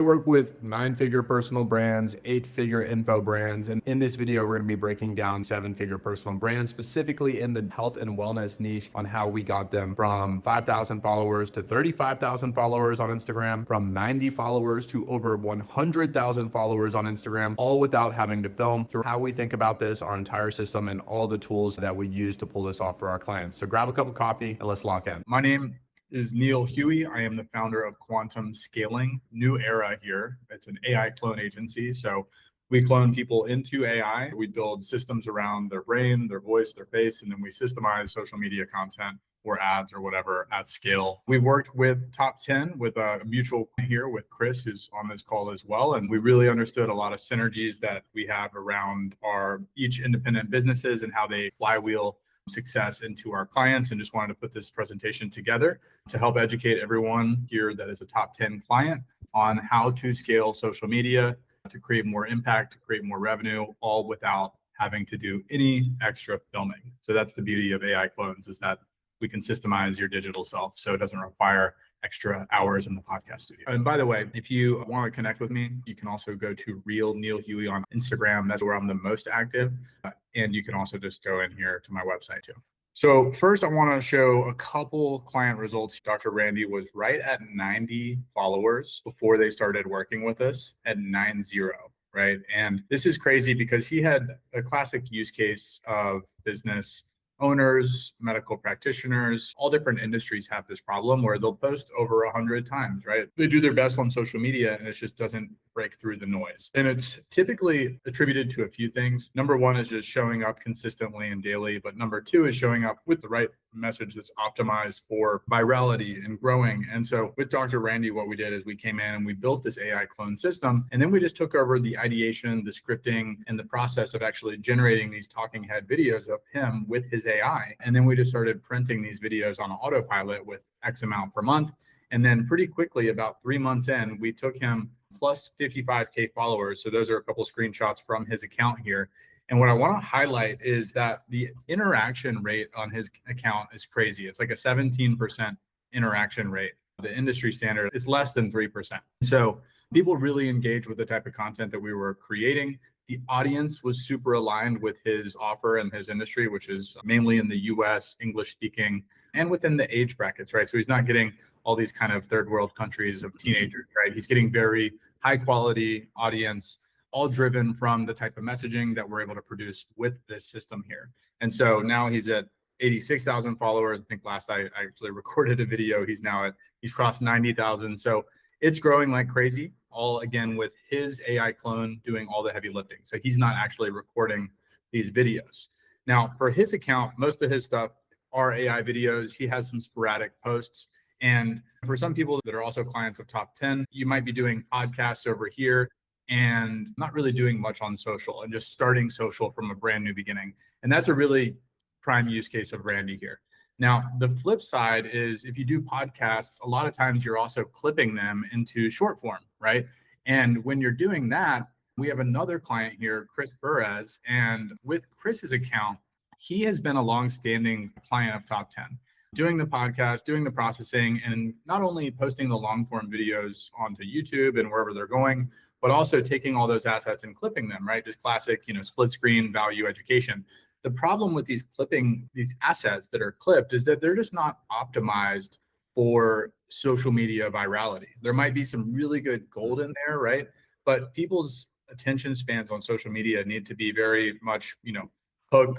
I work with 9-figure personal brands, 8-figure info brands, and in this video, we're going to be breaking down 7-figure personal brands, specifically in the health and wellness niche, on how we got them from 5,000 followers to 35,000 followers on Instagram, from 90 followers to over 100,000 followers on Instagram, all without having to film, through how we think about this, our entire system, and all the tools that we use to pull this off for our clients. So grab a cup of coffee and let's lock in. My name is Neil Huey. I am the founder of Quantum Scaling, new era here. It's an AI clone agency. So we clone people into AI. We build systems around their brain, their voice, their face, and then we systemize social media content or ads or whatever at scale. We've worked with Top 10 with a mutual here with Chris, who's on this call as well. And we really understood a lot of synergies that we have around our each independent businesses and how they flywheel success into our clients, and just wanted to put this presentation together to help educate everyone here that is a top 10 client on how to scale social media to create more impact, to create more revenue, all without having to do any extra filming. So that's the beauty of AI clones, is that we can systemize your digital self so it doesn't require extra hours in the podcast studio. And by the way, if you want to connect with me, you can also go to Real Neil Huey on Instagram. That's where I'm the most active. And you can also just go in here to my website too. So first, I want to show a couple client results. Dr. Randy was right at 90 followers before they started working with us, at 90, right? And this is crazy because he had a classic use case of business owners, medical practitioners, all different industries have this problem where they'll post over 100 times, right? They do their best on social media and it just doesn't break through the noise. And it's typically attributed to a few things. Number one is just showing up consistently and daily. But number two is showing up with the right message that's optimized for virality and growing. And so with Dr. Randy, what we did is we came in and we built this AI clone system. And then we just took over the ideation, the scripting, and the process of actually generating these talking head videos of him with his AI. And then we just started printing these videos on autopilot with X amount per month. And then pretty quickly, about 3 months in, we took him plus 55K followers. So those are a couple of screenshots from his account here. And what I want to highlight is that the interaction rate on his account is crazy. It's like a 17% interaction rate. The industry standard is less than 3%. So people really engage with the type of content that we were creating. The audience was super aligned with his offer and his industry, which is mainly in the US, English speaking, and within the age brackets, right? So he's not getting all these kind of third world countries of teenagers, right? He's getting very high quality audience, all driven from the type of messaging that we're able to produce with this system here. And so now he's at 86,000 followers. I think last I actually recorded a video. He's crossed 90,000. So it's growing like crazy, all again with his AI clone doing all the heavy lifting. So he's not actually recording these videos. Now for his account, most of his stuff are AI videos. He has some sporadic posts. And for some people that are also clients of Top 10, you might be doing podcasts over here and not really doing much on social and just starting social from a brand new beginning. And that's a really prime use case of Randy here. Now, the flip side is if you do podcasts, a lot of times you're also clipping them into short form, right? And when you're doing that, we have another client here, Chris Burres. And with Chris's account, he has been a long-standing client of Top 10, doing the podcast, doing the processing, and not only posting the long-form videos onto YouTube and wherever they're going, but also taking all those assets and clipping them, right? Just classic, split screen value education. The problem with these assets that are clipped is that they're just not optimized for social media virality. There might be some really good gold in there, right? But people's attention spans on social media need to be very much, hook,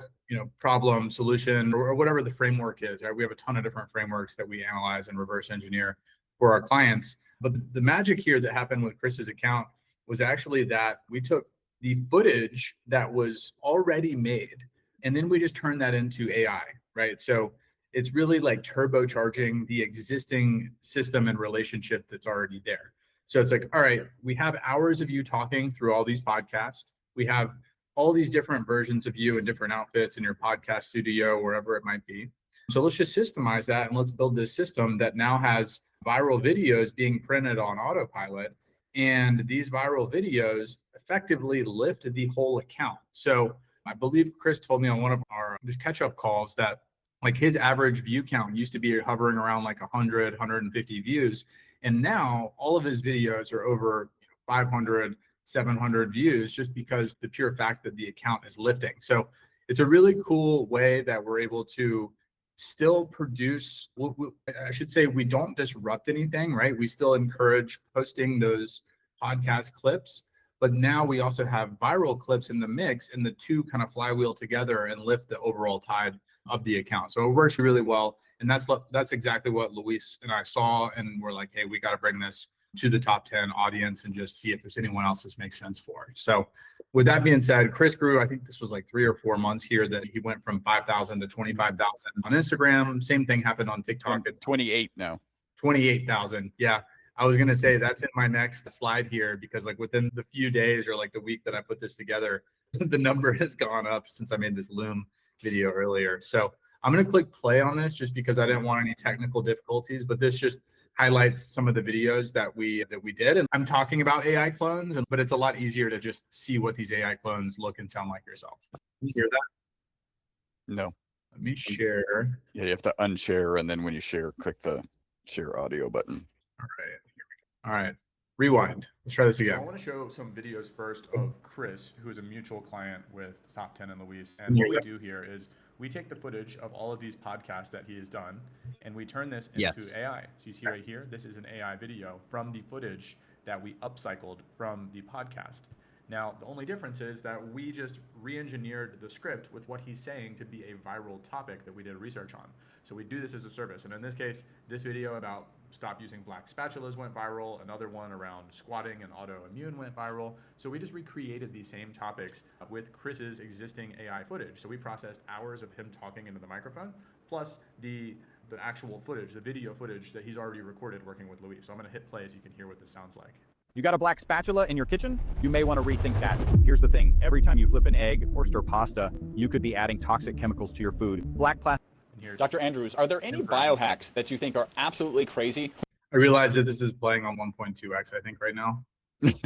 problem, solution, or whatever the framework is, right? We have a ton of different frameworks that we analyze and reverse engineer for our clients. But the magic here that happened with Chris's account was actually that we took the footage that was already made, and then we just turned that into AI, right? So it's really like turbocharging the existing system and relationship that's already there. So it's like, all right, we have hours of you talking through all these podcasts. We have all these different versions of you in different outfits in your podcast studio, wherever it might be. So let's just systemize that and let's build this system that now has viral videos being printed on autopilot. And these viral videos effectively lift the whole account. So I believe Chris told me on one of our just catch-up calls that like his average view count used to be hovering around like 100, 150 views. And now all of his videos are over 500, 700 views just because the pure fact that the account is lifting. So it's a really cool way that we're able to still produce. I should say we don't disrupt anything, right? We still encourage posting those podcast clips, but now we also have viral clips in the mix, and the two kind of flywheel together and lift the overall tide of the account. So it works really well. And that's exactly what Luis and I saw. And we're like, hey, we got to bring this to the top 10 audience and just see if there's anyone else this makes sense for. So with that being said, Chris grew, I think this was like 3 or 4 months here that he went from 5,000 to 25,000 on Instagram. Same thing happened on TikTok. It's 28 now. 28,000. Yeah. I was going to say that's in my next slide here, because like within the few days or like the week that I put this together, the number has gone up since I made this Loom video earlier. So I'm going to click play on this just because I didn't want any technical difficulties, but this just highlights some of the videos that we did. And I'm talking about AI clones, but it's a lot easier to just see what these AI clones look and sound like yourself. You hear that? No. Let me share. Yeah, you have to unshare, and then when you share, click the share audio button. All right. Here we go. All right. Rewind. Let's try this again. So I want to show some videos first of Chris, who is a mutual client with Top 10 and Luis. And what we do here is we take the footage of all of these podcasts that he has done, and we turn this into AI. So you see right here, this is an AI video from the footage that we upcycled from the podcast. Now, the only difference is that we just re-engineered the script with what he's saying to be a viral topic that we did research on. So we do this as a service. And in this case, this video about stop using black spatulas went viral. Another one around squatting and autoimmune went viral. So we just recreated these same topics with Chris's existing AI footage. So we processed hours of him talking into the microphone, plus the actual footage, the video footage that he's already recorded working with Luis. So I'm going to hit play so you can hear what this sounds like. You got a black spatula in your kitchen? You may want to rethink that. Here's the thing. Every time you flip an egg or stir pasta, you could be adding toxic chemicals to your food. Black plastic. Dr. Andrews, are there any biohacks that you think are absolutely crazy? I realize that this is playing on 1.2x, I think, right now. That's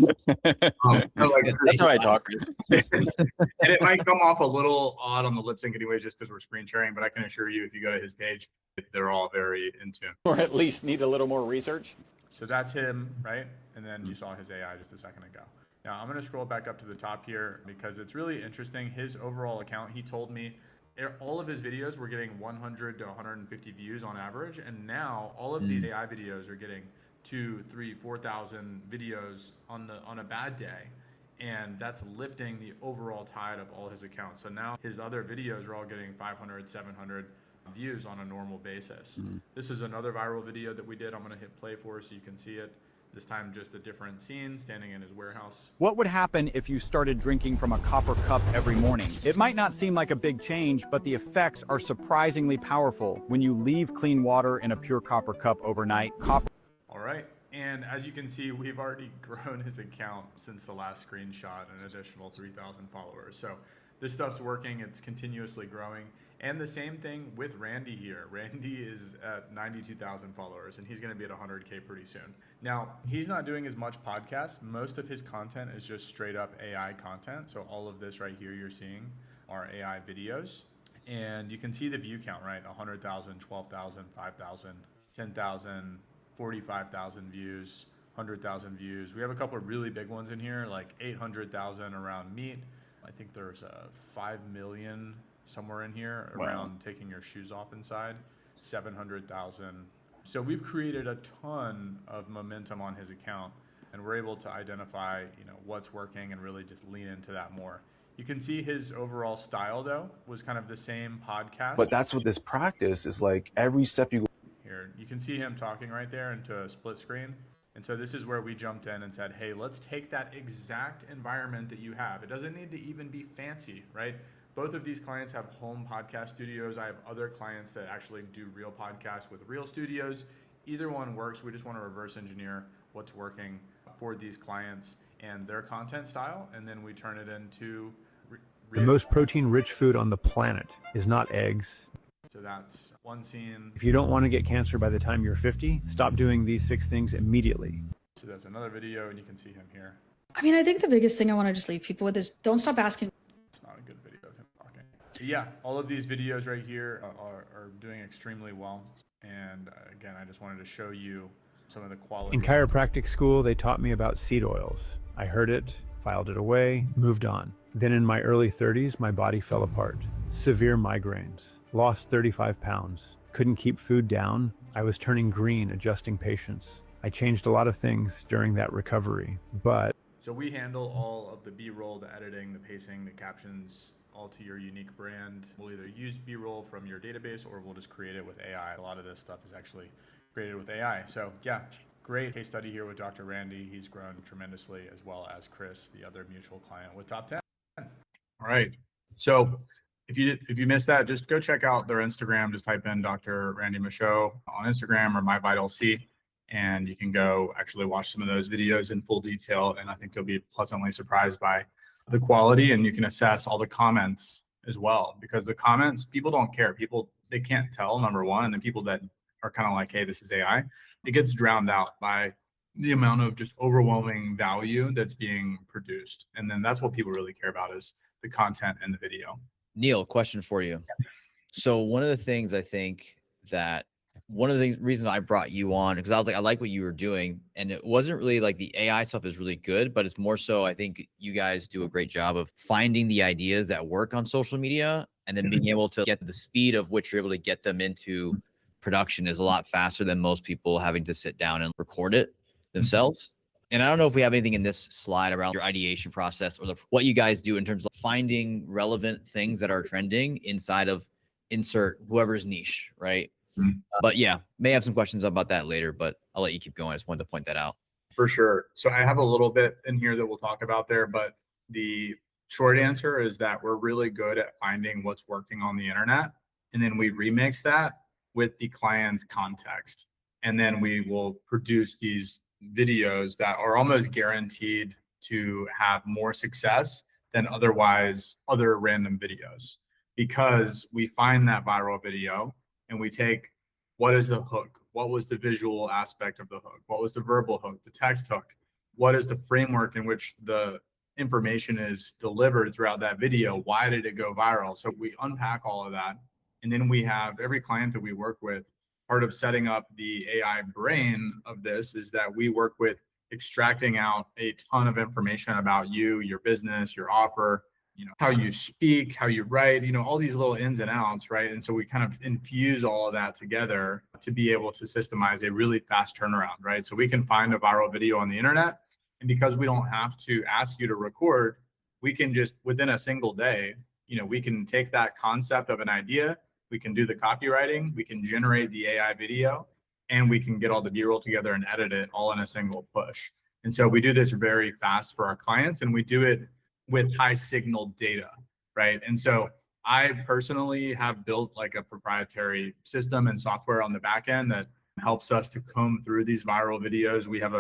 how I talk. And it might come off a little odd on the lip sync anyways, just because we're screen sharing, but I can assure you, if you go to his page, they're all very in tune. Or at least need a little more research. So that's him, right? And then you saw his AI just a second ago. Now I'm going to scroll back up to the top here because it's really interesting. His overall account, he told me all of his videos were getting 100 to 150 views on average. And now all of these AI videos are getting 2, 3, 4,000 videos on a bad day. And that's lifting the overall tide of all his accounts. So now his other videos are all getting 500, 700 views on a normal basis. This is another viral video that we did. I'm going to hit play for so you can see it. This time just a different scene, standing in his warehouse. What would happen if you started drinking from a copper cup every morning? It might not seem like a big change, but the effects are surprisingly powerful. When you leave clean water in a pure copper cup overnight, All right. And as you can see, we've already grown his account since the last screenshot, an additional 3,000 followers. So this stuff's working. It's continuously growing. And the same thing with Randy here. Randy is at 92,000 followers, and he's going to be at 100K pretty soon. Now, he's not doing as much podcast. Most of his content is just straight up AI content. So all of this right here you're seeing are AI videos. And you can see the view count, right? 100,000, 12,000, 5,000, 10,000, 45,000 views, 100,000 views. We have a couple of really big ones in here, like 800,000 around meat. I think there's a 5 million somewhere in here around taking your shoes off inside, 700,000. So we've created a ton of momentum on his account, and we're able to identify, what's working and really just lean into that more. You can see his overall style though was kind of the same podcast. But that's what this practice is like. Every step you go. Here, you can see him talking right there into a split screen. And so this is where we jumped in and said, hey, let's take that exact environment that you have. It doesn't need to even be fancy, right? Both of these clients have home podcast studios. I have other clients that actually do real podcasts with real studios. Either one works. We just want to reverse engineer what's working for these clients and their content style. And then we turn it into the most protein-rich food on the planet is not eggs. So that's one scene. If you don't want to get cancer by the time you're 50, stop doing these 6 things immediately. So that's another video, and you can see him here. I mean, I think the biggest thing I want to just leave people with is don't stop asking. It's not a good video of him talking. Yeah, all of these videos right here are doing extremely well. And again, I just wanted to show you some of the quality. In chiropractic school, they taught me about seed oils. I heard it, filed it away, moved on. Then in my early 30s, my body fell apart. Severe migraines, lost 35 pounds, couldn't keep food down. I was turning green, adjusting patients. I changed a lot of things during that recovery, but So we handle all of the B-roll, the editing, the pacing, the captions, all to your unique brand. We'll either use B-roll from your database or we'll just create it with AI. A lot of this stuff is actually created with AI. So yeah, great case study here with Dr. Randy. He's grown tremendously, as well as Chris, the other mutual client with Top 10. All right. So if you missed that, just go check out their Instagram. Just type in Dr. Randy Michaud on Instagram or My Vital C, and you can go actually watch some of those videos in full detail. And I think you'll be pleasantly surprised by the quality, and you can assess all the comments as well, because the comments, people don't care. People, they can't tell, number one. And the people that are kind of like, hey, this is AI, it gets drowned out by the amount of just overwhelming value that's being produced. And then that's what people really care about, is the content and the video. Neil, question for you. So one of the things I think that one of the reasons I brought you on, because I was like, I like what you were doing, and it wasn't really like the AI stuff is really good, but it's more so I think you guys do a great job of finding the ideas that work on social media and then being able to get the speed of which you're able to get them into production is a lot faster than most people having to sit down and record it themselves. And I don't know if we have anything in this slide around your ideation process or what you guys do in terms of finding relevant things that are trending inside of insert whoever's niche, right? But yeah, may have some questions about that later, but I'll let you keep going. I just wanted to point that out. For sure. So I have a little bit in here that we'll talk about there, but the short answer is that we're really good at finding what's working on the internet, and then we remix that with the client's context. And then we will produce these videos that are almost guaranteed to have more success than otherwise other random videos, because we find that viral video and we take, what is the hook? What was the visual aspect of the hook? What was the verbal hook, the text hook? What is the framework in which the information is delivered throughout that video? Why did it go viral? So we unpack all of that. And then we have every client that we work with, part of setting up the AI brain of this is that we work with extracting out a ton of information about you, your business, your offer, how you speak, how you write, all these little ins and outs, right? And so we kind of infuse all of that together to be able to systemize a really fast turnaround, right? So we can find a viral video on the internet, and because we don't have to ask you to record, we can just, within a single day, we can take that concept of an idea, we can do the copywriting, we can generate the AI video, and we can get all the B-roll together and edit it all in a single push. And so we do this very fast for our clients, and we do it with high signal data, right? And so I personally have built like a proprietary system and software on the back end that helps us to comb through these viral videos. We have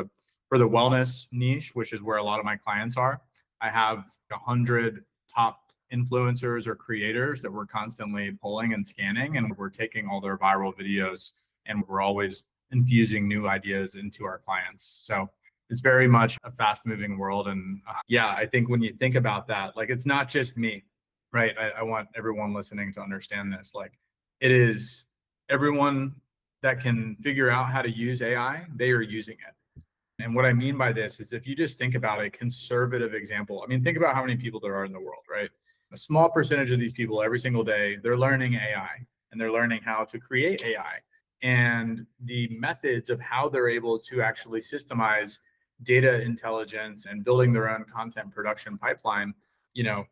for the wellness niche, which is where a lot of my clients are, I have 100 top influencers or creators that we're constantly pulling and scanning, and we're taking all their viral videos and we're always infusing new ideas into our clients. So it's very much a fast moving world. And yeah, I think when you think about that, like, it's not just me, right? I want everyone listening to understand this. Like, it is everyone that can figure out how to use AI, they are using it. And what I mean by this is, if you just think about a conservative example, I mean, think about how many people there are in the world, right? A small percentage of these people every single day, they're learning AI and they're learning how to create AI, and the methods of how they're able to actually systemize data intelligence and building their own content production pipeline.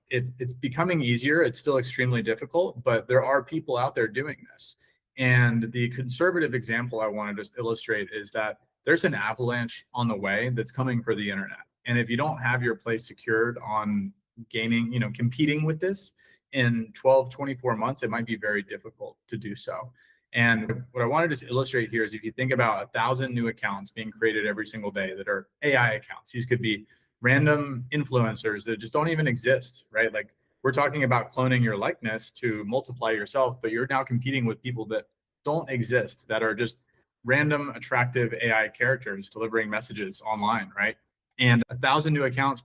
It's becoming easier. It's still extremely difficult, but there are people out there doing this. And the conservative example I want to just illustrate is that there's an avalanche on the way that's coming for the internet. And if you don't have your place secured on gaining, competing with this in 12, 24 months, it might be very difficult to do so. And what I want to just illustrate here is, if you think about 1,000 new accounts being created every single day that are AI accounts, these could be random influencers that just don't even exist, right? Like, we're talking about cloning your likeness to multiply yourself, but you're now competing with people that don't exist, that are just random, attractive AI characters delivering messages online, right? And 1,000 new accounts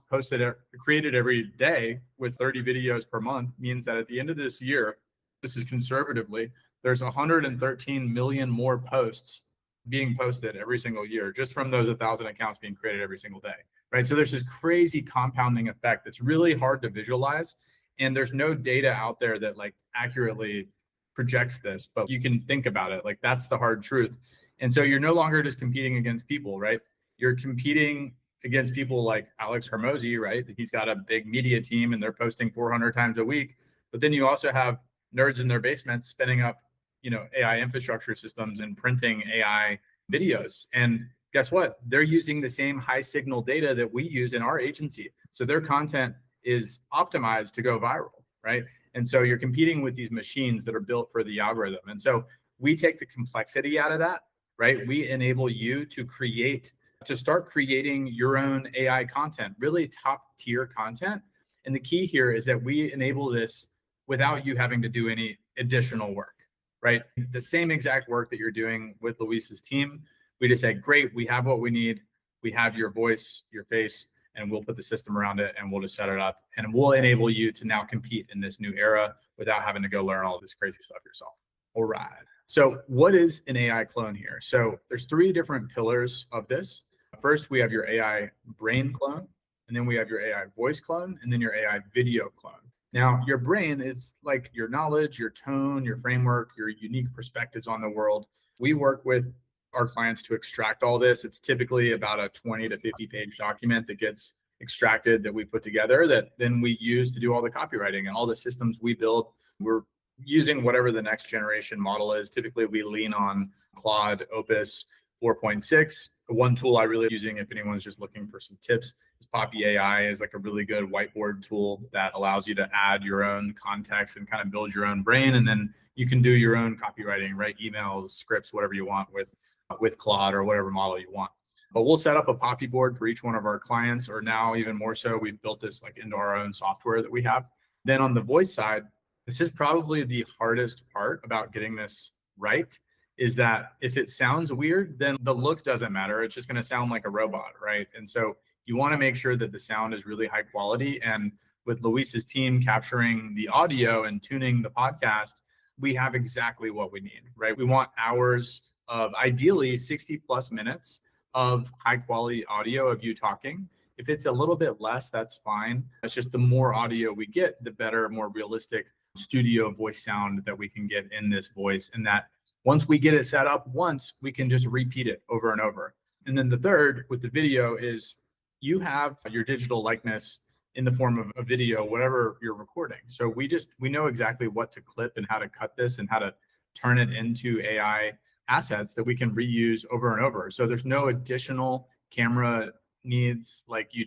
created every day with 30 videos per month means that at the end of this year, this is conservatively, there's 113 million more posts being posted every single year, just from those 1,000 accounts being created every single day, right? So there's this crazy compounding effect that's really hard to visualize. And there's no data out there that like accurately projects this, but you can think about it. Like that's the hard truth. And so you're no longer just competing against people, right? You're competing against people like Alex Hermosi, right? He's got a big media team and they're posting 400 times a week. But then you also have nerds in their basements spinning up, AI infrastructure systems and printing AI videos. And guess what? They're using the same high signal data that we use in our agency. So their content is optimized to go viral, right? And so you're competing with these machines that are built for the algorithm. And so we take the complexity out of that, right? We enable you to start creating your own AI content, really top tier content. And the key here is that we enable this without you having to do any additional work, right? The same exact work that you're doing with Luis's team. We just say, great, we have what we need. We have your voice, your face, and we'll put the system around it and we'll just set it up. And we'll enable you to now compete in this new era without having to go learn all this crazy stuff yourself. All right. So what is an AI clone here? So there's 3 different pillars of this. First, we have your AI brain clone, and then we have your AI voice clone, and then your AI video clone. Now, your brain is like your knowledge, your tone, your framework, your unique perspectives on the world. We work with our clients to extract all this. It's typically about a 20 to 50 page document that gets extracted that we put together that then we use to do all the copywriting and all the systems we build. We're using whatever the next generation model is. Typically, we lean on Claude, Opus 4.6. One tool I really using, if anyone's just looking for some tips, is Poppy AI is like a really good whiteboard tool that allows you to add your own context and kind of build your own brain. And then you can do your own copywriting, write emails, scripts, whatever you want with Claude or whatever model you want. But we'll set up a Poppy board for each one of our clients, or now even more so, we've built this like into our own software that we have. Then on the voice side, this is probably the hardest part about getting this right, is that if it sounds weird, then the look doesn't matter. It's just going to sound like a robot, right? And so you want to make sure that the sound is really high quality. And with Luis's team capturing the audio and tuning the podcast, we have exactly what we need, right? We want hours of ideally 60 plus minutes of high quality audio of you talking. If it's a little bit less, that's fine. It's just the more audio we get, the better, more realistic studio voice sound that we can get in this voice. And that once we get it set up once, we can just repeat it over and over. And then the third with the video is you have your digital likeness in the form of a video, whatever you're recording. So we know exactly what to clip and how to cut this and how to turn it into AI assets that we can reuse over and over. So there's no additional camera needs. Like you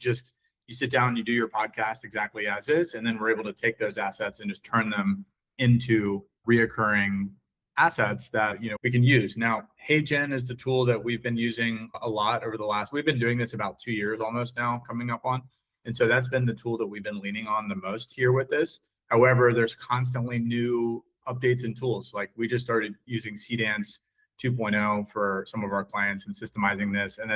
sit down, you do your podcast exactly as is, and then we're able to take those assets and just turn them into reoccurring assets that we can use. Now, HeyGen is the tool that we've been using a lot we've been doing this about 2 years almost now, coming up on. And so that's been the tool that we've been leaning on the most here with this. However, there's constantly new updates and tools. Like we just started using CDance 2.0 for some of our clients and systemizing this. And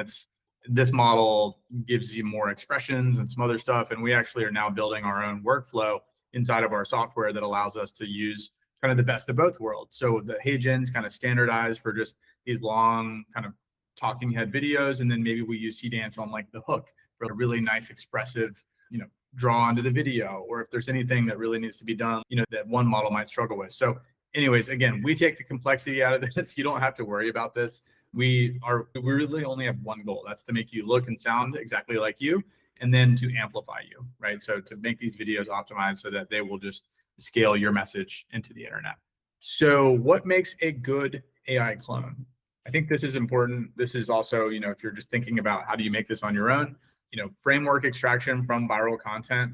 this model gives you more expressions and some other stuff. And we actually are now building our own workflow inside of our software that allows us to use kind of the best of both worlds. So the HeyGen's kind of standardized for just these long kind of talking head videos. And then maybe we use CDance on like the hook for a really nice expressive, draw onto the video, or if there's anything that really needs to be done, that one model might struggle with. So anyways, again, we take the complexity out of this. You don't have to worry about this. We really only have one goal. That's to make you look and sound exactly like you, and then to amplify you, right? So to make these videos optimized so that they will just scale your message into the internet. So what makes a good AI clone? I think this is important. This is also, if you're just thinking about how do you make this on your own, framework extraction from viral content.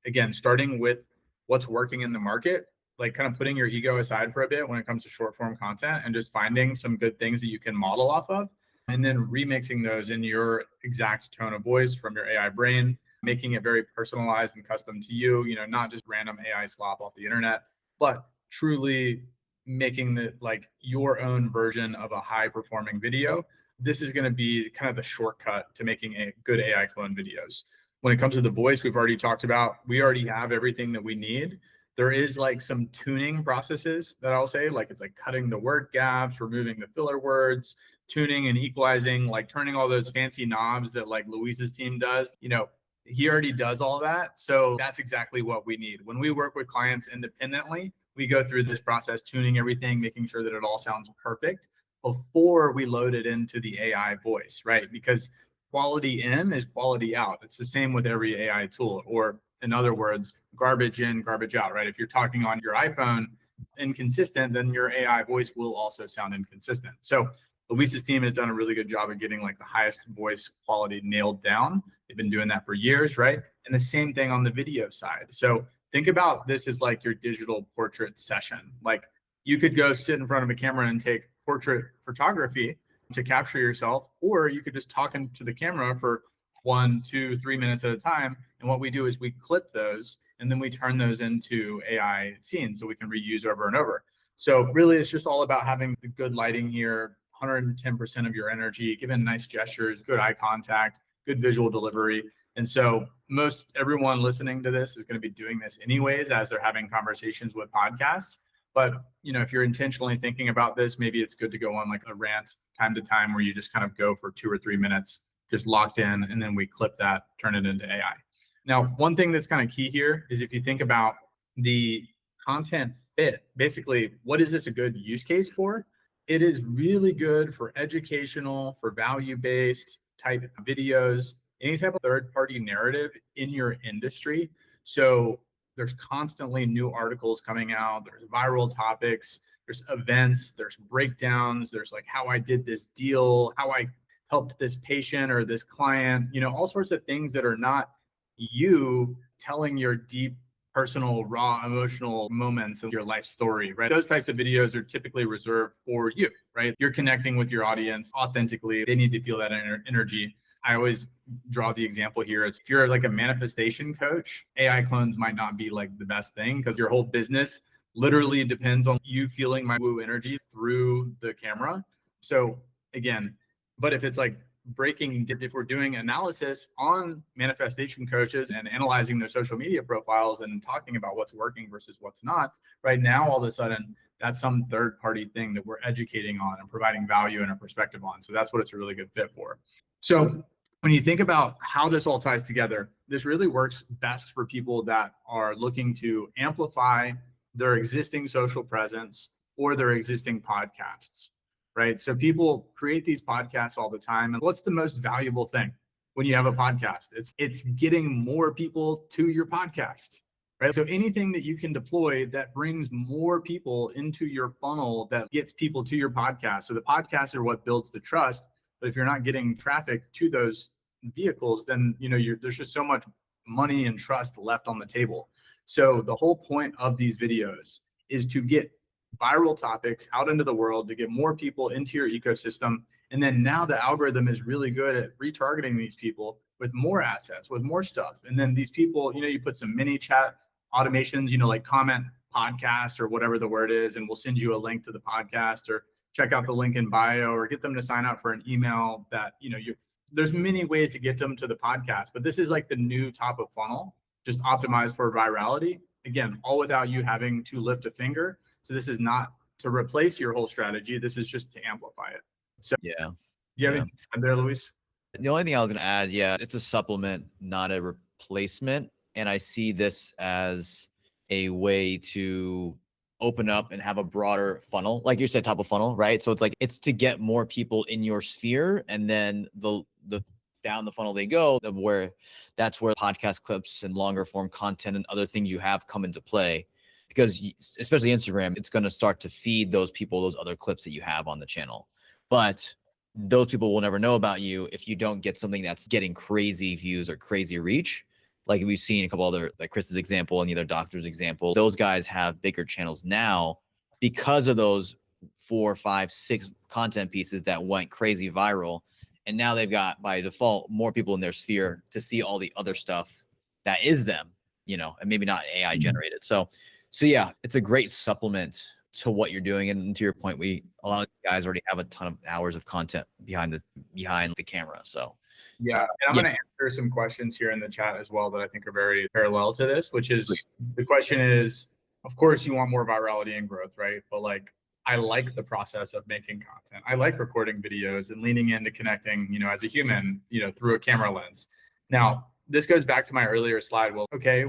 Again, starting with what's working in the market, like kind of putting your ego aside for a bit when it comes to short form content and just finding some good things that you can model off of, and then remixing those in your exact tone of voice from your AI brain, making it very personalized and custom to you, not just random AI slop off the internet, but truly making the like your own version of a high performing video. This is going to be kind of the shortcut to making a good AI clone videos. When it comes to the voice, we've already talked about, we already have everything that we need. There is like some tuning processes that I'll say, like it's like cutting the word gaps, removing the filler words, tuning and equalizing, like turning all those fancy knobs that like Luis's team does, he already does all that. So that's exactly what we need. When we work with clients independently, we go through this process, tuning everything, making sure that it all sounds perfect before we load it into the AI voice, right? Because quality in is quality out. It's the same with every AI tool, or in other words, garbage in, garbage out, right? If you're talking on your iPhone inconsistent, then your AI voice will also sound inconsistent. So Luis's team has done a really good job of getting like the highest voice quality nailed down. They've been doing that for years, right? And the same thing on the video side. So think about this as like your digital portrait session. Like you could go sit in front of a camera and take portrait photography to capture yourself, or you could just talk into the camera for 1, 2, 3 minutes at a time. And what we do is we clip those and then we turn those into AI scenes so we can reuse over and over. So really it's just all about having the good lighting here, 110% of your energy, giving nice gestures, good eye contact, good visual delivery. And so most everyone listening to this is going to be doing this anyways as they're having conversations with podcasts. But if you're intentionally thinking about this, maybe it's good to go on like a rant time to time where you just kind of go for 2 or 3 minutes, just locked in, and then we clip that, turn it into AI. Now, one thing that's kind of key here is if you think about the content fit, basically, what is this a good use case for? It is really good for educational, for value-based type videos, any type of third-party narrative in your industry. So there's constantly new articles coming out. There's viral topics, there's events, there's breakdowns, there's like how I did this deal, how I helped this patient or this client, all sorts of things that are not you telling your deep personal, raw, emotional moments of your life story, right? Those types of videos are typically reserved for you, right? You're connecting with your audience authentically. They need to feel that energy. I always draw the example here. It's if you're like a manifestation coach, AI clones might not be like the best thing because your whole business literally depends on you feeling my woo energy through the camera. So again, but if it's like if we're doing analysis on manifestation coaches and analyzing their social media profiles and talking about what's working versus what's not, right now, all of a sudden, that's some third party thing that we're educating on and providing value and a perspective on. So that's what it's a really good fit for. So when you think about how this all ties together, this really works best for people that are looking to amplify their existing social presence or their existing podcasts. Right. So people create these podcasts all the time. And what's the most valuable thing when you have a podcast? It's getting more people to your podcast. Right. So anything that you can deploy that brings more people into your funnel that gets people to your podcast. So the podcasts are what builds the trust. But if you're not getting traffic to those vehicles, then there's just so much money and trust left on the table. So the whole point of these videos is to get viral topics out into the world, to get more people into your ecosystem. And then now the algorithm is really good at retargeting these people with more assets, with more stuff. And then these people, you put some mini chat automations, like comment podcast or whatever the word is, and we'll send you a link to the podcast, or check out the link in bio, or get them to sign up for an email that, there's many ways to get them to the podcast, but this is like the new top of funnel, just optimized for virality. Again, all without you having to lift a finger. So this is not to replace your whole strategy. This is just to amplify it. So yeah. Do you have anything there, Luis? The only thing I was going to add, it's a supplement, not a replacement. And I see this as a way to open up and have a broader funnel, like you said, top of funnel, right? So it's to get more people in your sphere, and then the down the funnel they go, that's where podcast clips and longer form content and other things you have come into play. Because especially Instagram, it's going to start to feed those people those other clips that you have on the channel. But those people will never know about you if you don't get something that's getting crazy views or crazy reach. Like we've seen a couple other, like Chris's example and the other doctor's example. Those guys have bigger channels now because of those 4, 5, 6 content pieces that went crazy viral. And now they've got, by default, more people in their sphere to see all the other stuff that is them, and maybe not AI generated. So yeah, it's a great supplement to what you're doing. And to your point, a lot of guys already have a ton of hours of content behind the camera. So yeah, and I'm going to answer some questions here in the chat as well that I think are very parallel to this, which is the question is, of course, you want more virality and growth, right? But like, I like the process of making content. I like recording videos and leaning into connecting, as a human, through a camera lens. Now, this goes back to my earlier slide. Well, okay,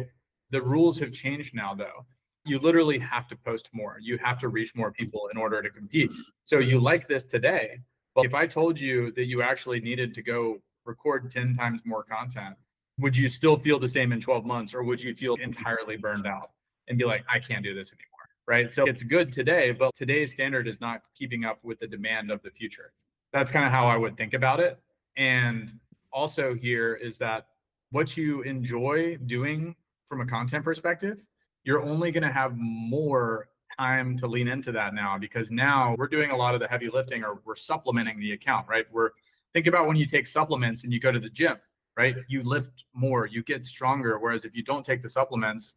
the rules have changed now, though. You literally have to post more. You have to reach more people in order to compete. So you like this today, but if I told you that you actually needed to go record 10 times more content, would you still feel the same in 12 months, or would you feel entirely burned out and be like, I can't do this anymore? Right? So it's good today, but today's standard is not keeping up with the demand of the future. That's kind of how I would think about it. And also here is that what you enjoy doing from a content perspective, you're only going to have more time to lean into that now, because now we're doing a lot of the heavy lifting, or we're supplementing the account, right? Think about when you take supplements and you go to the gym, right? You lift more, you get stronger. Whereas if you don't take the supplements,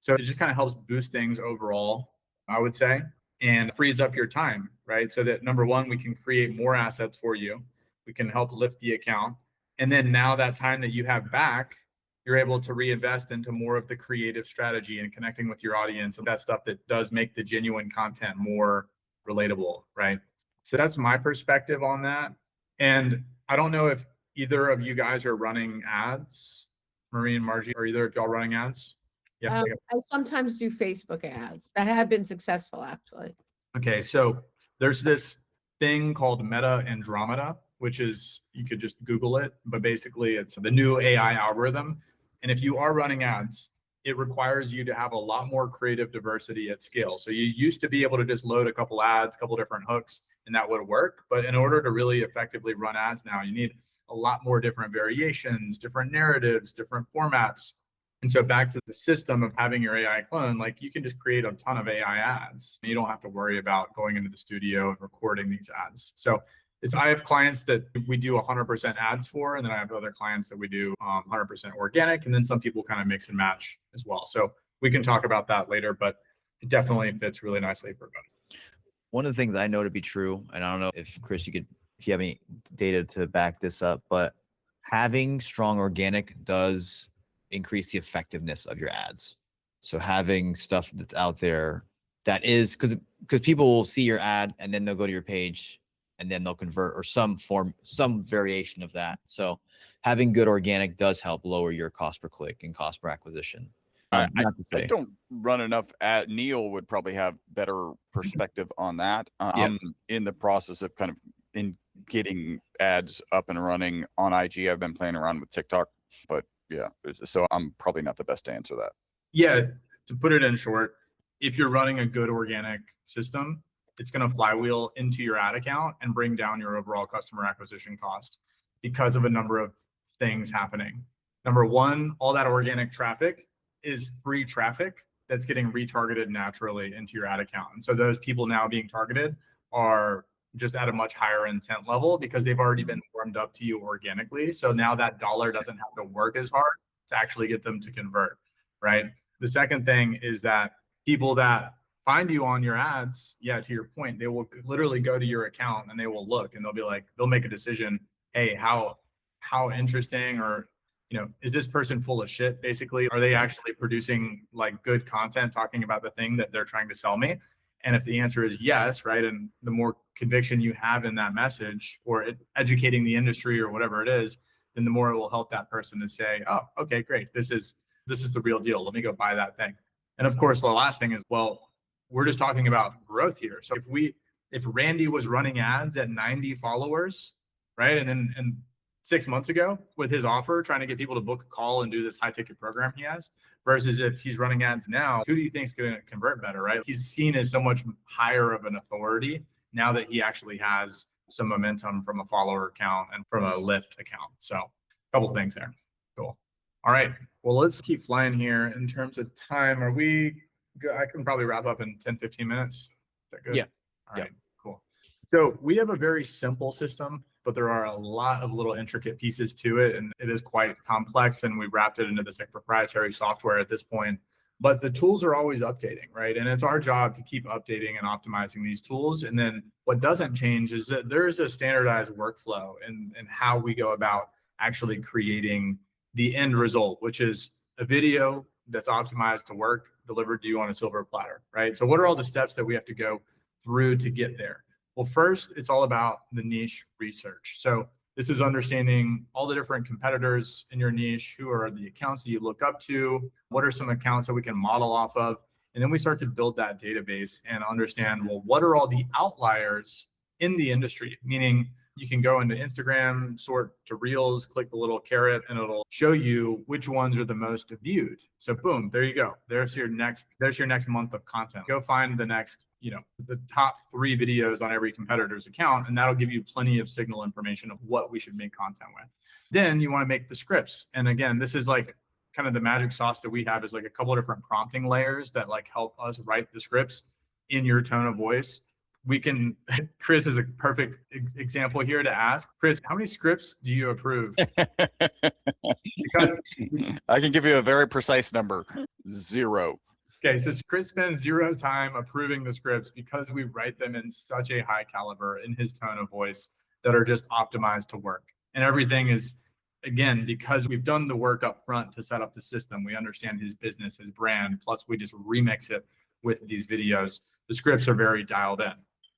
so it just kind of helps boost things overall, I would say, and frees up your time, right? So that number one, we can create more assets for you. We can help lift the account. And then now that time that you have back, you're able to reinvest into more of the creative strategy and connecting with your audience and that stuff that does make the genuine content more relatable, right? So that's my perspective on that. And I don't know if either of you guys are running ads. Marie and Margie, are either of y'all running ads? Yeah. I sometimes do Facebook ads that have been successful, actually. Okay, so there's this thing called Meta Andromeda, which is, you could just Google it, but basically it's the new AI algorithm. And if you are running ads, it requires you to have a lot more creative diversity at scale. So you used to be able to just load a couple ads, a couple different hooks, and that would work. But in order to really effectively run ads now, you need a lot more different variations, different narratives, different formats. And so back to the system of having your AI clone, like you can just create a ton of AI ads. You don't have to worry about going into the studio and recording these ads. So I have clients that we do 100% ads for, and then I have other clients that we do 100% organic, and then some people kind of mix and match as well. So we can talk about that later, but it definitely fits really nicely for everybody. One of the things I know to be true, and I don't know if Chris, if you have any data to back this up, but having strong organic does increase the effectiveness of your ads. So having stuff that's out there that is, because people will see your ad and then they'll go to your page and then they'll convert, or some variation of that. So having good organic does help lower your cost per click and cost per acquisition. I don't run enough ad. Neil would probably have better perspective on that. I'm in the process of kind of getting ads up and running on IG. I've been playing around with TikTok, but yeah, so I'm probably not the best to answer that. Yeah, to put it in short, if you're running a good organic system, it's going to flywheel into your ad account and bring down your overall customer acquisition cost because of a number of things happening. Number one, all that organic traffic is free traffic that's getting retargeted naturally into your ad account. And so those people now being targeted are just at a much higher intent level because they've already been warmed up to you organically. So now that dollar doesn't have to work as hard to actually get them to convert, right? The second thing is that people that find you on your ads, to your point, they will literally go to your account and they will look and they'll be like, they'll make a decision. Hey, how interesting, or, is this person full of shit? Basically, are they actually producing like good content, talking about the thing that they're trying to sell me? And if the answer is yes, right, and the more conviction you have in that message or educating the industry or whatever it is, then the more it will help that person to say, oh, okay, great. This is the real deal. Let me go buy that thing. And of course, the last thing is, well, we're just talking about growth here. So if Randy was running ads at 90 followers, right, and 6 months ago with his offer, trying to get people to book a call and do this high ticket program he has, versus if he's running ads now, who do you think is going to convert better, right? He's seen as so much higher of an authority now that he actually has some momentum from a follower count and from a lift account. So a couple things there. Cool. All right. Well, let's keep flying here in terms of time. Are we good? I can probably wrap up in 10, 15 minutes. Is that good? Yeah. All right, cool. So we have a very simple system, but there are a lot of little intricate pieces to it, and it is quite complex, and we've wrapped it into this like proprietary software at this point. But the tools are always updating, right? And it's our job to keep updating and optimizing these tools. And then what doesn't change is that there's a standardized workflow and how we go about actually creating the end result, which is a video that's optimized to work delivered to you on a silver platter, right? So what are all the steps that we have to go through to get there? Well, first, it's all about the niche research. So this is understanding all the different competitors in your niche, who are the accounts that you look up to, what are some accounts that we can model off of, and then we start to build that database and understand, well, what are all the outliers in the industry? Meaning you can go into Instagram, sort to Reels, click the little caret, and it'll show you which ones are the most viewed. So boom, there you go. There's your next month of content. Go find the next, the top 3 videos on every competitor's account, and that'll give you plenty of signal information of what we should make content with. Then you want to make the scripts. And again, this is like kind of the magic sauce that we have, is like a couple of different prompting layers that like help us write the scripts in your tone of voice. We can, Chris is a perfect example here to ask. Chris, how many scripts do you approve? Because I can give you a very precise number, 0. Okay, so Chris spends 0 time approving the scripts because we write them in such a high caliber in his tone of voice that are just optimized to work. And everything is, again, because we've done the work up front to set up the system. We understand his business, his brand, plus we just remix it with these videos. The scripts are very dialed in.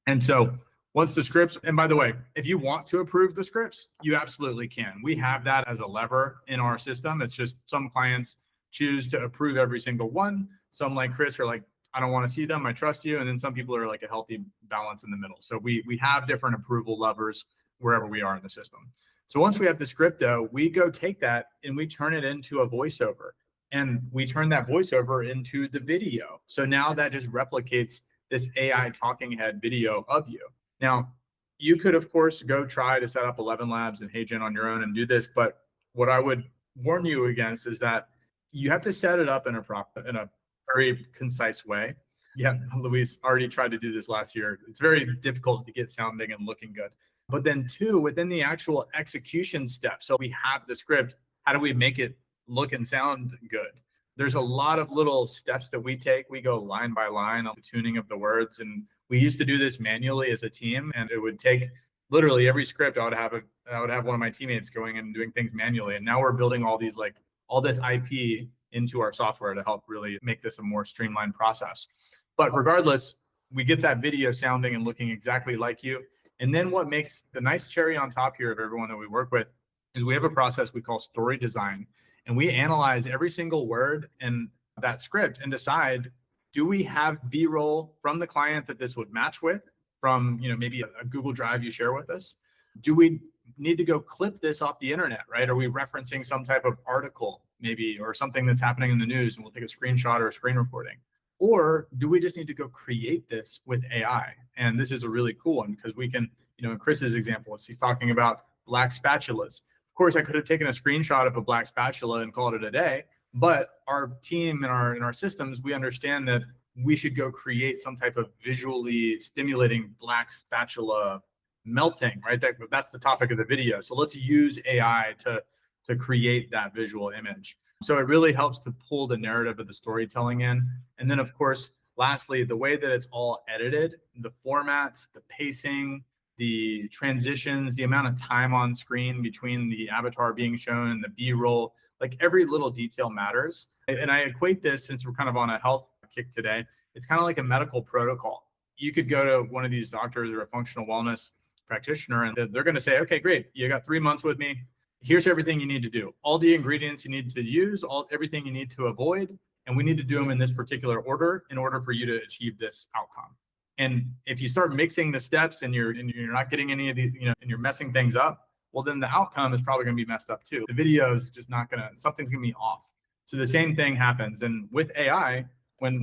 And so once the scripts, and by the way, if you want to approve the scripts, you absolutely can. We have that as a lever in our system. It's just some clients choose to approve every single one. Some, like Chris, are like, I don't want to see them, I trust you. And then some people are like a healthy balance in the middle. So we have different approval levers wherever we are in the system. So once we have the script though, we go take that and we turn it into a voiceover. And we turn that voiceover into the video. So now that just replicates this AI talking head video of you. Now, you could, of course, go try to set up 11 Labs and HeyGen on your own and do this. But what I would warn you against is that you have to set it up in a very concise way. Yeah, Luis already tried to do this last year. It's very difficult to get sounding and looking good. But then 2, within the actual execution step, so we have the script, how do we make it look and sound good? There's a lot of little steps that we take. We go line by line on the tuning of the words. And we used to do this manually as a team, and it would take literally every script. I would have one of my teammates going and doing things manually. And now we're building all this IP into our software to help really make this a more streamlined process. But regardless, we get that video sounding and looking exactly like you. And then what makes the nice cherry on top here of everyone that we work with is we have a process we call story design. And we analyze every single word in that script and decide, do we have B-roll from the client that this would match with, from maybe a Google Drive you share with us? Do we need to go clip this off the internet, right? Are we referencing some type of article maybe, or something that's happening in the news, and we'll take a screenshot or a screen recording? Or do we just need to go create this with AI? And this is a really cool one because we can, in Chris's example, he's talking about black spatulas. Of course, I could have taken a screenshot of a black spatula and called it a day, but our team in our systems, we understand that we should go create some type of visually stimulating black spatula melting, right? That's the topic of the video. So let's use AI to create that visual image. So it really helps to pull the narrative of the storytelling in. And then, of course, lastly, the way that it's all edited, the formats, the pacing, the transitions, the amount of time on screen between the avatar being shown and the B-roll, like every little detail matters. And I equate this, since we're kind of on a health kick today, it's kind of like a medical protocol. You could go to one of these doctors or a functional wellness practitioner, and they're going to say, okay, great, you got 3 months with me. Here's everything you need to do. All the ingredients you need to use, everything you need to avoid, and we need to do them in this particular order in order for you to achieve this outcome. And if you start mixing the steps and you're not getting any of these, and you're messing things up, well, then the outcome is probably going to be messed up too. The video is just something's going to be off. So the same thing happens. And with AI,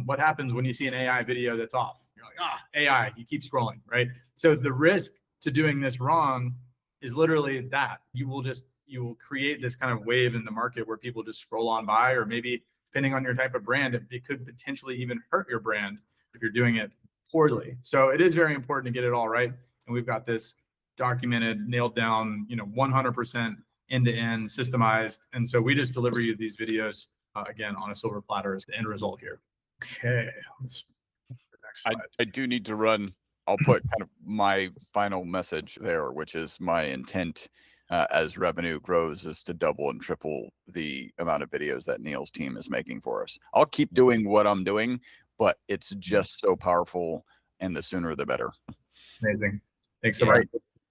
what happens when you see an AI video that's off? You're like, AI, you keep scrolling, right? So the risk to doing this wrong is literally that. You will create this kind of wave in the market where people just scroll on by, or maybe depending on your type of brand, it could potentially even hurt your brand if you're doing it poorly. So it is very important to get it all right. And we've got this documented, nailed down, 100% end-to-end systemized. And so we just deliver you these videos, again, on a silver platter as the end result here. Okay. Let's the next slide. I do need to run. I'll put kind of my final message there, which is my intent as revenue grows is to double and triple the amount of videos that Neil's team is making for us. I'll keep doing what I'm doing, but it's just so powerful, and the sooner the better. Amazing. Thanks so Yeah. much.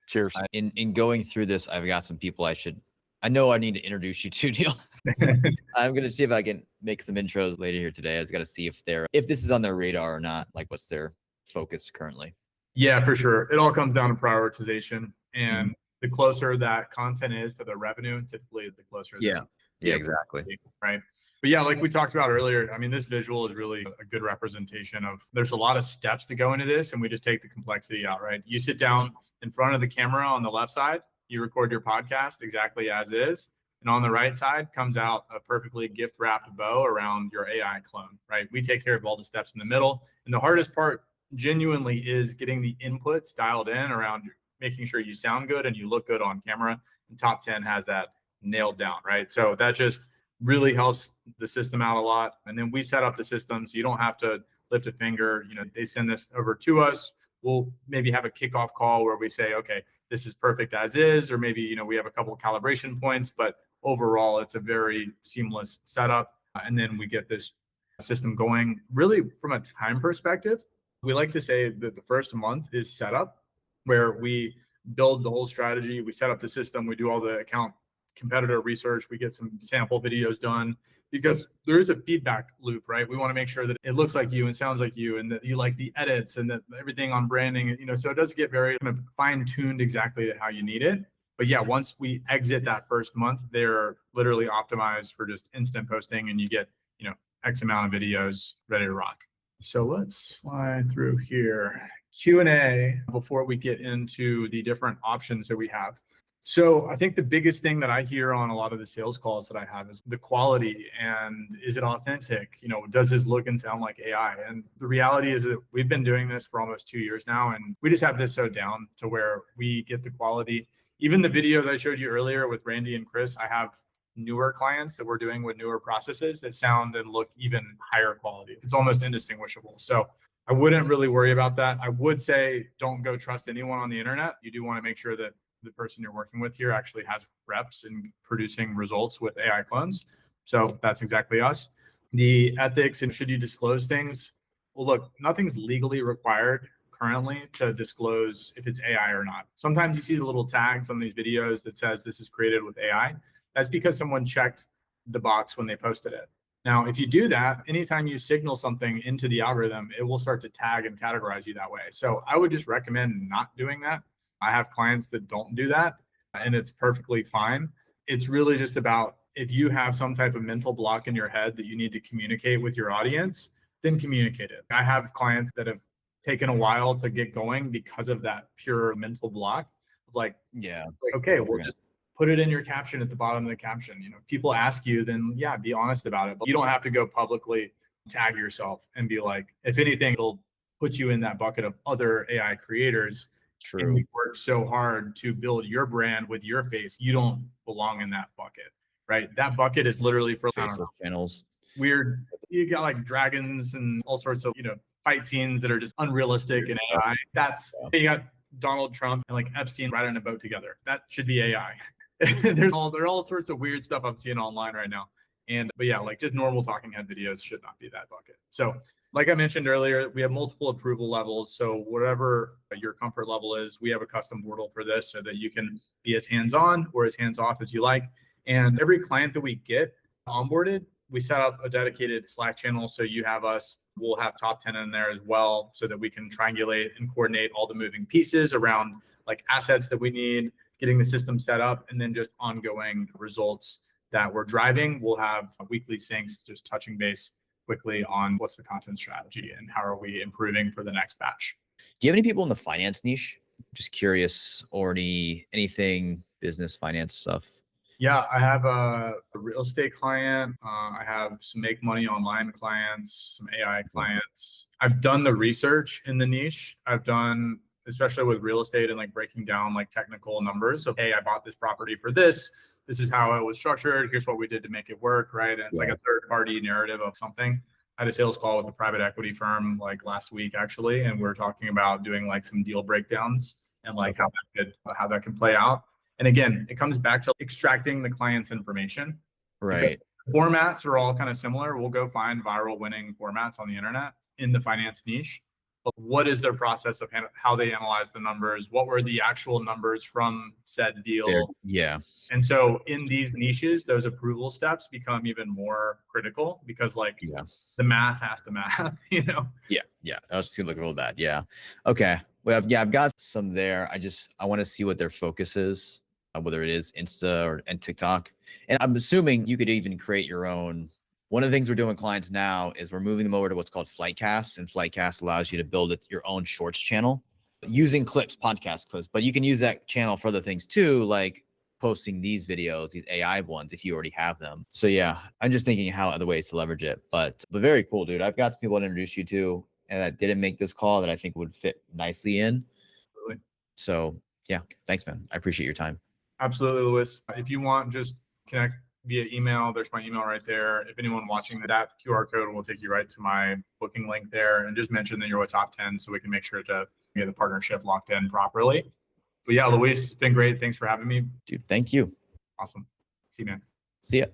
Cheers. In going through this, I've got some people I know I need to introduce you to, Neil. So I'm gonna see if I can make some intros later here today. I just gotta see if this is on their radar or not, like what's their focus currently. Yeah, for sure. It all comes down to prioritization, and the closer that content is to the revenue, typically the closer. Yeah, exactly. Right. But yeah, like we talked about earlier, I mean, this visual is really a good representation of, there's a lot of steps to go into this, and we just take the complexity out, right? You sit down in front of the camera on the left side, you record your podcast exactly as is. And on the right side comes out a perfectly gift wrapped bow around your AI clone, right? We take care of all the steps in the middle. And the hardest part genuinely is getting the inputs dialed in around making sure you sound good and you look good on camera. And Top 10 has that nailed down, right? So that just really helps the system out a lot. And then we set up the system so you don't have to lift a finger. You know, they send this over to us. We'll maybe have a kickoff call where we say, okay, this is perfect as is, or maybe, you know, we have a couple of calibration points, but overall it's a very seamless setup. And then we get this system going. Really, from a time perspective, we like to say that the first month is setup, where we build the whole strategy, we set up the system, we do all the account competitor research, we get some sample videos done, because there is a feedback loop, right? We want to make sure that it looks like you and sounds like you, and that you like the edits, and that everything on branding, you know, so it does get very kind of fine-tuned exactly to how you need it. But yeah, once we exit that first month, they're literally optimized for just instant posting, and you get, you know, X amount of videos ready to rock. So let's fly through here. Q&A before we get into the different options that we have. So I think the biggest thing that I hear on a lot of the sales calls that I have is the quality, and is it authentic? You know, does this look and sound like AI? And the reality is that we've been doing this for almost 2 years now, and we just have this so down to where we get the quality. Even the videos I showed you earlier with Randy and Chris, I have newer clients that we're doing with newer processes that sound and look even higher quality. It's almost indistinguishable. So I wouldn't really worry about that. I would say don't go trust anyone on the internet. You do want to make sure that the person you're working with here actually has reps in producing results with AI clones. So that's exactly us. The ethics and should you disclose things? Well, look, nothing's legally required currently to disclose if it's AI or not. Sometimes you see the little tags on these videos that says this is created with AI. That's because someone checked the box when they posted it. Now, if you do that, anytime you signal something into the algorithm, it will start to tag and categorize you that way. So I would just recommend not doing that. I have clients that don't do that, and it's perfectly fine. It's really just about, if you have some type of mental block in your head that you need to communicate with your audience, then communicate it. I have clients that have taken a while to get going because of that pure mental block. Like, Yeah. okay, we'll just put it in your caption at the bottom of the caption. You know, people ask you, then yeah, be honest about it. But you don't have to go publicly tag yourself and be like, if anything, it'll put you in that bucket of other AI creators. True. And we work so hard to build your brand with your face. You don't belong in that bucket, right? That bucket is literally for Facebook channels. Weird. You got like dragons and all sorts of, you know, fight scenes that are just unrealistic in AI. That's, you got Donald Trump and like Epstein riding a boat together. That should be AI. There's all sorts of weird stuff I'm seeing online right now. But yeah, like just normal talking head videos should not be that bucket. So like I mentioned earlier, we have multiple approval levels. So whatever your comfort level is, we have a custom portal for this so that you can be as hands-on or as hands-off as you like. And every client that we get onboarded, we set up a dedicated Slack channel. So you have us, we'll have Top 10 in there as well, so that we can triangulate and coordinate all the moving pieces around like assets that we need, getting the system set up, and then just ongoing results that we're driving. We'll have weekly syncs, just touching base quickly on what's the content strategy and how are we improving for the next batch. Do you have any people in the finance niche? Just curious, or anything business finance stuff? Yeah, I have a real estate client. I have some make money online clients, some AI clients. I've done the research in the niche. I've done, especially with real estate and like breaking down like technical numbers of, hey, I bought this property for this. This is how it was structured. Here's what we did to make it work, right? And it's like a third party narrative of something. I had a sales call with a private equity firm like last week actually, and we we're talking about doing like some deal breakdowns and like how that could play out. And again, it comes back to extracting the client's information. Right. Formats are all kind of similar. We'll go find viral winning formats on the internet in the finance niche. But what is their process of how they analyze the numbers? What were the actual numbers from said deal? Yeah. And so in these niches, those approval steps become even more critical because the math has to math, you know? Yeah. Yeah. I was just gonna look real bad. Yeah. Okay. Well, I've got some there. I want to see what their focus is, whether it is Insta and TikTok. And I'm assuming you could even create your own. One of the things we're doing with clients now is we're moving them over to what's called Flightcast, and Flightcast allows you to build your own shorts channel using clips, podcast clips, but you can use that channel for other things too, like posting these videos, these AI ones, if you already have them. So yeah, I'm just thinking how other ways to leverage it, but very cool, dude. I've got some people to introduce you to and that didn't make this call that I think would fit nicely in. Absolutely. So yeah, thanks, man. I appreciate your time. Absolutely, Lewis. If you want, just connect via email. There's my email right there. If anyone watching that QR code will take you right to my booking link there, and just mention that you're a top 10 so we can make sure to get the partnership locked in properly. But yeah, Luis, it's been great. Thanks for having me. Dude, thank you. Awesome. See you, man. See ya.